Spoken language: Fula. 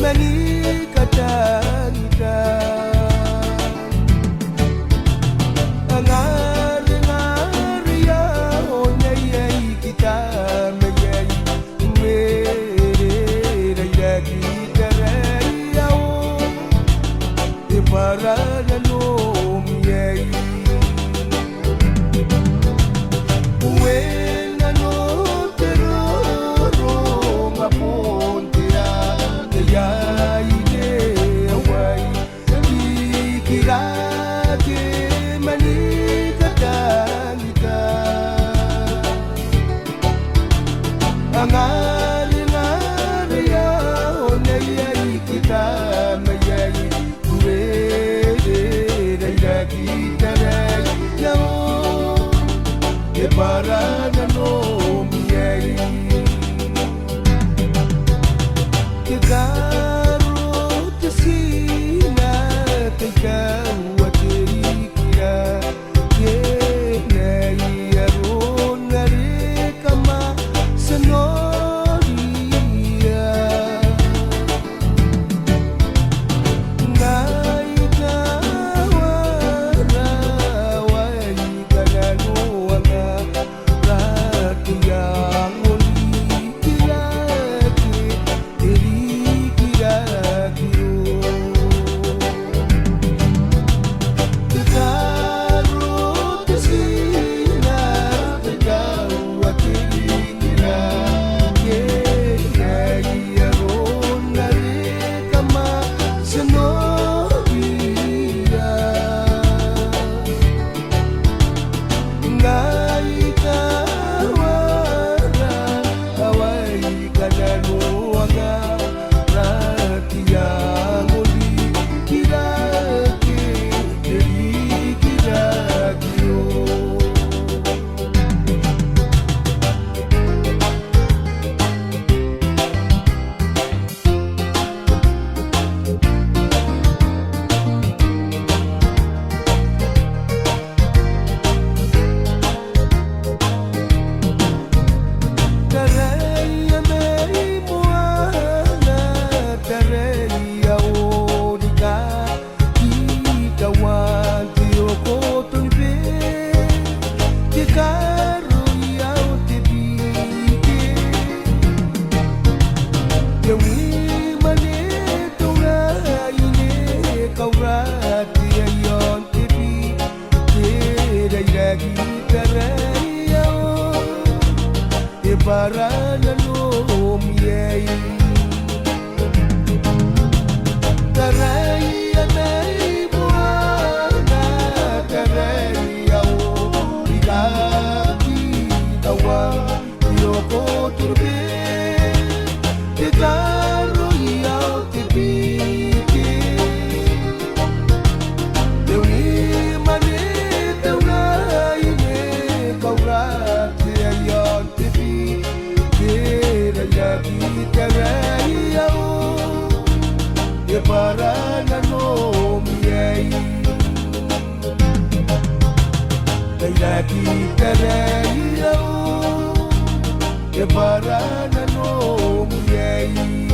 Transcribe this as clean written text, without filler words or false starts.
mani katangita angari ngari ya onye kita meyai mere ya kita ya o e para no miyai ngari ngari ya onye kita meyai da kita ya e para no miyai que caro te sina te kawa te kira ye nei arona re kama senoria ngai kawara wai kananu anga rakia para no miyai tarai anai buana tarai au digaki tawa yoko turbe te karo iau te pike te uni mane te unai ne kaura te ayon te kita raya e para no miyai la kita raya e para no miyai